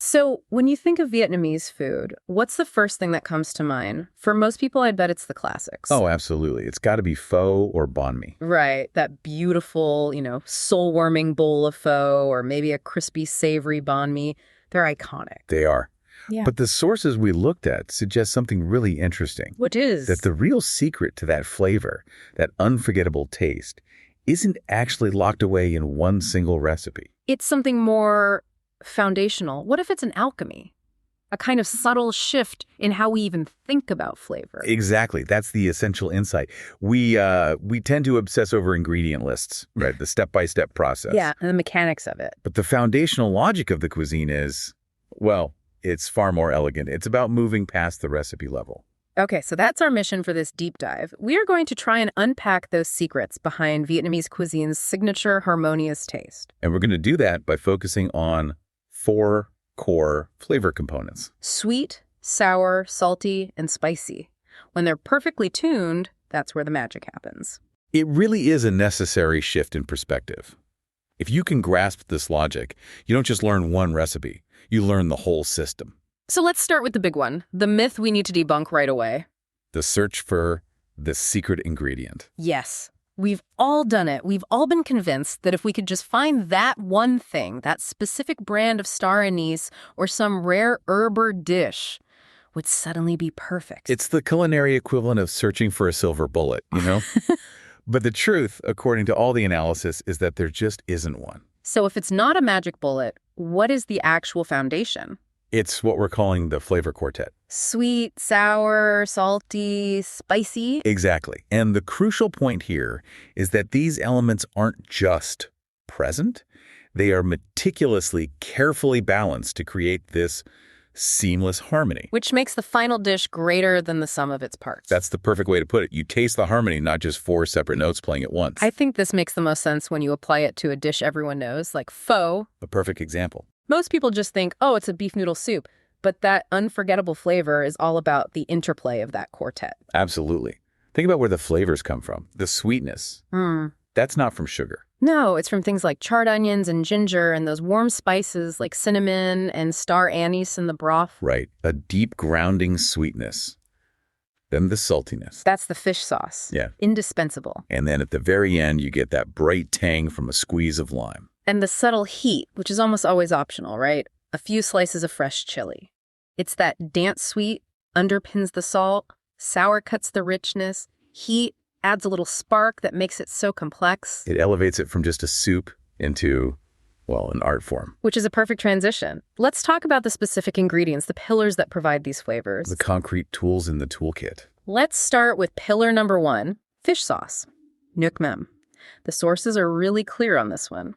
So, when you think of Vietnamese food, what's the first thing that comes to mind? For most people, I'd bet it's the classics. Oh, absolutely. It's got to be pho or banh mi. Right, that beautiful, soul-warming bowl of pho or maybe a crispy, savory banh mi. They're iconic. They are. Yeah. But the sources we looked at suggest something really interesting. What is? That the real secret to that flavor, that unforgettable taste, isn't actually locked away in one single recipe. It's something more foundational. What if it's an alchemy? A kind of subtle shift in how we even think about flavor. Exactly. That's the essential insight. We tend to obsess over ingredient lists, right? The step-by-step process. Yeah, and the mechanics of it. But the foundational logic of the cuisine is, well, it's far more elegant. It's about moving past the recipe level. Okay, so that's our mission for this deep dive. We are going to try and unpack those secrets behind Vietnamese cuisine's signature harmonious taste. And we're going to do that by focusing on 4 core flavor components. Sweet, sour, salty, and spicy. When they're perfectly tuned, that's where the magic happens. It really is a necessary shift in perspective. If you can grasp this logic, you don't just learn one recipe, you learn the whole system. So let's start with the big one, the myth we need to debunk right away. The search for the secret ingredient. Yes, we've all done it. We've all been convinced that if we could just find that one thing, that specific brand of star anise or some rare herb or dish, would suddenly be perfect. It's the culinary equivalent of searching for a silver bullet, you know? But the truth, according to all the analysis, is that there just isn't one. So if it's not a magic bullet, what is the actual foundation? It's what we're calling the flavor quartet. Sweet, sour, salty, spicy. Exactly. And the crucial point here is that these elements aren't just present. They are meticulously, carefully balanced to create this seamless harmony. Which makes the final dish greater than the sum of its parts. That's the perfect way to put it. You taste the harmony, not just 4 separate notes playing at once. I think this makes the most sense when you apply it to a dish everyone knows, like pho. A perfect example. Most people just think, oh, it's a beef noodle soup. But that unforgettable flavor is all about the interplay of that quartet. Absolutely. Think about where the flavors come from. The sweetness. That's not from sugar. No, it's from things like charred onions and ginger and those warm spices like cinnamon and star anise in the broth. Right. A deep grounding sweetness. Then the saltiness. That's the fish sauce. Yeah. Indispensable. And then at the very end, you get that bright tang from a squeeze of lime. And the subtle heat, which is almost always optional, right? A few slices of fresh chili. It's that dance sweet, underpins the salt, sour cuts the richness, heat adds a little spark that makes it so complex. It elevates it from just a soup into, well, an art form. Which is a perfect transition. Let's talk about the specific ingredients, the pillars that provide these flavors. The concrete tools in the toolkit. Let's start with pillar number 1, fish sauce. Nuoc Mem. The sources are really clear on this one.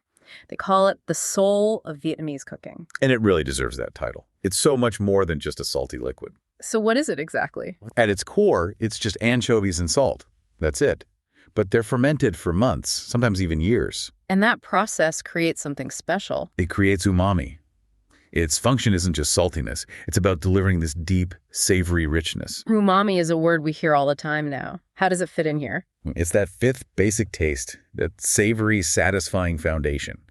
They call it the soul of Vietnamese cooking. And it really deserves that title. It's so much more than just a salty liquid. So what is it exactly? At its core, it's just anchovies and salt. That's it. But they're fermented for months, sometimes even years. And that process creates something special. It creates umami. Its function isn't just saltiness. It's about delivering this deep, savory richness. Umami is a word we hear all the time now. How does it fit in here? It's that 5th basic taste, that savory, satisfying foundation.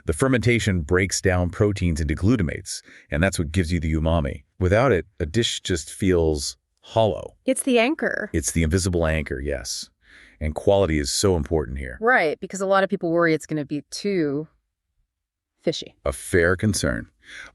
The fermentation breaks down proteins into glutamates, and that's what gives you the umami. Without it, a dish just feels hollow. It's the anchor. It's the invisible anchor, yes. And quality is so important here. Right, because a lot of people worry it's going to be too fishy. A fair concern.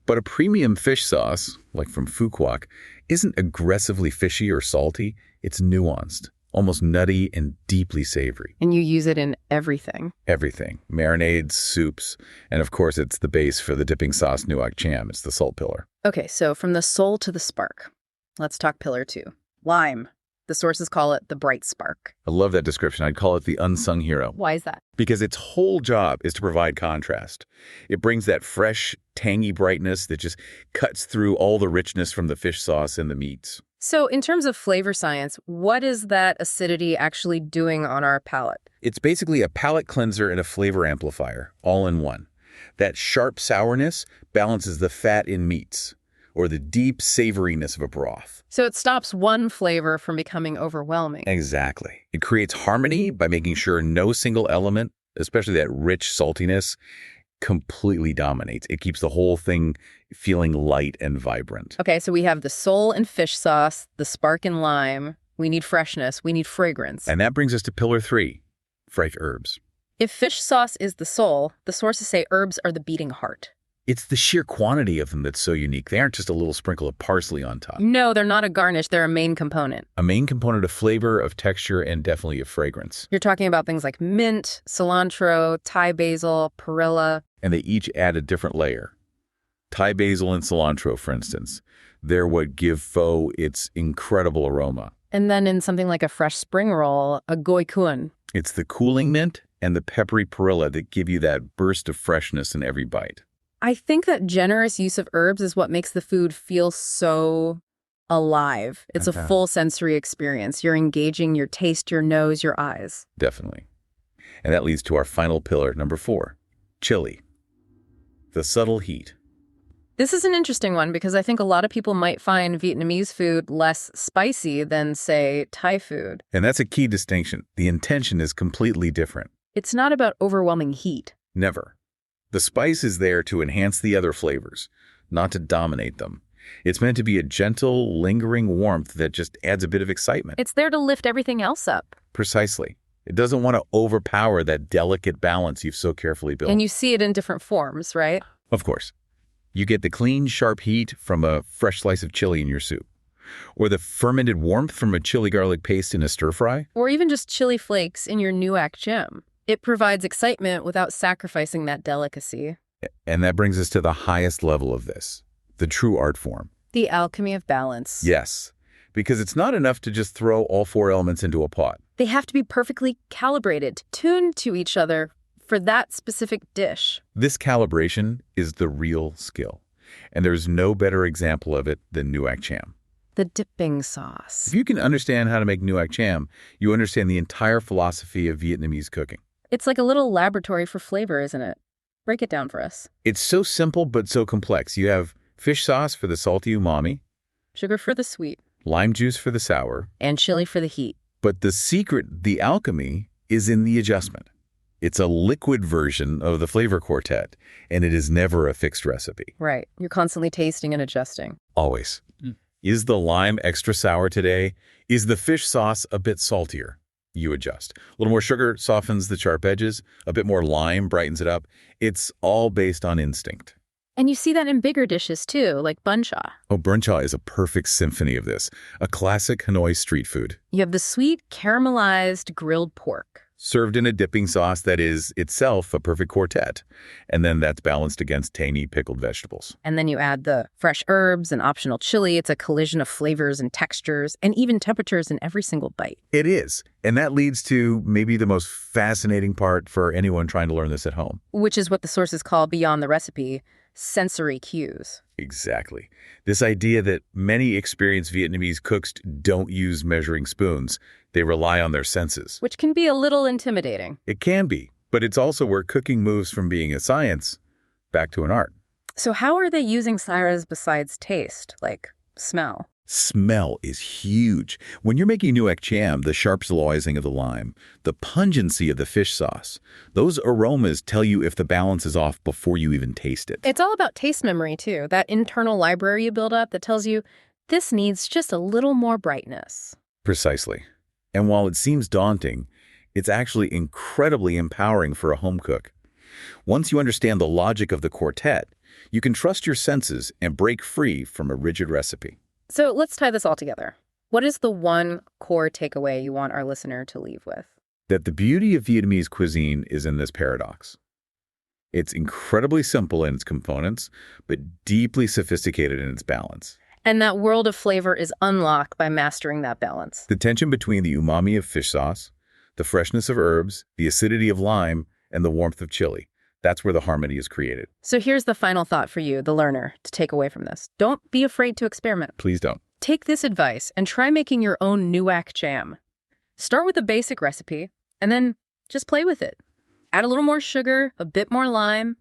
But a premium fish sauce, like from Phu Quoc, isn't aggressively fishy or salty. It's nuanced, almost nutty and deeply savory. And you use it in everything. Everything. Marinades, soups, and of course it's the base for the dipping sauce nuoc cham. It's the salt pillar. Okay, so from the soul to the spark. Let's talk pillar 2. Lime. The sources call it the bright spark. I love that description. I'd call it the unsung hero. Why is that? Because its whole job is to provide contrast. It brings that fresh, tangy brightness that just cuts through all the richness from the fish sauce and the meats. So in terms of flavor science, what is that acidity actually doing on our palate? It's basically a palate cleanser and a flavor amplifier, all in one. That sharp sourness balances the fat in meats, or the deep savoriness of a broth. So it stops one flavor from becoming overwhelming. Exactly. It creates harmony by making sure no single element, especially that rich saltiness, completely dominates. It keeps the whole thing feeling light and vibrant. Okay, so we have the soul and fish sauce, the spark and lime. We need freshness. We need fragrance. And that brings us to pillar 3, fresh herbs. If fish sauce is the soul, the sources say herbs are the beating heart. It's the sheer quantity of them that's so unique. They aren't just a little sprinkle of parsley on top. No, they're not a garnish. They're a main component. A main component of flavor, of texture, and definitely of fragrance. You're talking about things like mint, cilantro, Thai basil, perilla. And they each add a different layer. Thai basil and cilantro, for instance, they're what give pho its incredible aroma. And then in something like a fresh spring roll, a goi kun. It's the cooling mint and the peppery perilla that give you that burst of freshness in every bite. I think that generous use of herbs is what makes the food feel so alive. It's a full sensory experience. You're engaging your taste, your nose, your eyes. Definitely. And that leads to our final pillar, number 4, chili. The subtle heat. This is an interesting one because I think a lot of people might find Vietnamese food less spicy than, say, Thai food. And that's a key distinction. The intention is completely different. It's not about overwhelming heat. Never. The spice is there to enhance the other flavors, not to dominate them. It's meant to be a gentle, lingering warmth that just adds a bit of excitement. It's there to lift everything else up. Precisely. It doesn't want to overpower that delicate balance you've so carefully built. And you see it in different forms, right? Of course. You get the clean, sharp heat from a fresh slice of chili in your soup. Or the fermented warmth from a chili garlic paste in a stir-fry. Or even just chili flakes in your nuac jam. It provides excitement without sacrificing that delicacy. And that brings us to the highest level of this, the true art form. The alchemy of balance. Yes, because it's not enough to just throw all 4 elements into a pot. They have to be perfectly calibrated, tuned to each other for that specific dish. This calibration is the real skill, and there's no better example of it than nuac cham. The dipping sauce. If you can understand how to make nuac cham, you understand the entire philosophy of Vietnamese cooking. It's like a little laboratory for flavor, isn't it? Break it down for us. It's so simple but so complex. You have fish sauce for the salty umami, Sugar for the sweet. lime juice for the sour, And chili for the heat. but the secret, the alchemy, is in the adjustment. It's a liquid version of the flavor quartet, and it is never a fixed recipe. Right. You're constantly tasting and adjusting. Always. Is the lime extra sour today? Is the fish sauce a bit saltier? You adjust. A little more sugar softens the sharp edges. A bit more lime brightens it up. It's all based on instinct. And you see that in bigger dishes, too, like bun cha. Oh, bun cha is a perfect symphony of this. A classic Hanoi street food. You have the sweet, caramelized grilled pork. Served in a dipping sauce that is itself a perfect quartet. And then that's balanced against tangy pickled vegetables. And then you add the fresh herbs and optional chili. It's a collision of flavors and textures and even temperatures in every single bite. It is. And that leads to maybe the most fascinating part for anyone trying to learn this at home. Which is what the sources call beyond the recipe, sensory cues. Exactly. This idea that many experienced Vietnamese cooks don't use measuring spoons. They rely on their senses. Which can be a little intimidating. It can be, but it's also where cooking moves from being a science back to an art. So how are they using Syras besides taste, like smell? Smell is huge. When you're making nuac cham, the sharp saloising of the lime, the pungency of the fish sauce, those aromas tell you if the balance is off before you even taste it. It's all about taste memory, too. That internal library you build up that tells you this needs just a little more brightness. Precisely. And while it seems daunting, it's actually incredibly empowering for a home cook. Once you understand the logic of the quartet, you can trust your senses and break free from a rigid recipe. So let's tie this all together. What is the one core takeaway you want our listener to leave with? That the beauty of Vietnamese cuisine is in this paradox. It's incredibly simple in its components, but deeply sophisticated in its balance. And that world of flavor is unlocked by mastering that balance. The tension between the umami of fish sauce, the freshness of herbs, the acidity of lime, and the warmth of chili. That's where the harmony is created. So here's the final thought for you, the learner, to take away from this. Don't be afraid to experiment. Please don't. Take this advice and try making your own nuac jam. Start with a basic recipe, and then just play with it. Add a little more sugar, a bit more lime.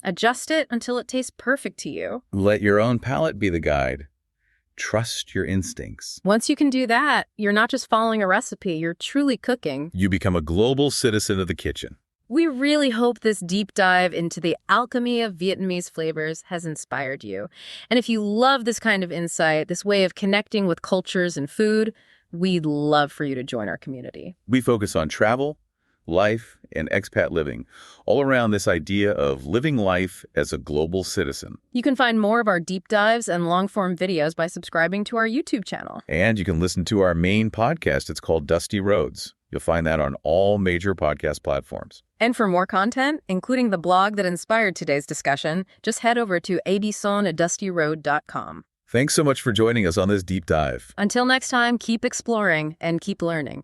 Adjust it until it tastes perfect to you. Let your own palate be the guide. Trust your instincts. Once you can do that, you're not just following a recipe, you're truly cooking. You become a global citizen of the kitchen. We really hope this deep dive into the alchemy of Vietnamese flavors has inspired you. And if you love this kind of insight, this way of connecting with cultures and food, we'd love for you to join our community. We focus on travel, life, and expat living, all around this idea of living life as a global citizen. You can find more of our deep dives and long-form videos by subscribing to our YouTube channel. And you can listen to our main podcast. It's called Dusty Roads. You'll find that on all major podcast platforms. And for more content, including the blog that inspired today's discussion, just head over to adisonadadustyroad.com. Thanks so much for joining us on this deep dive. Until next time, keep exploring and keep learning.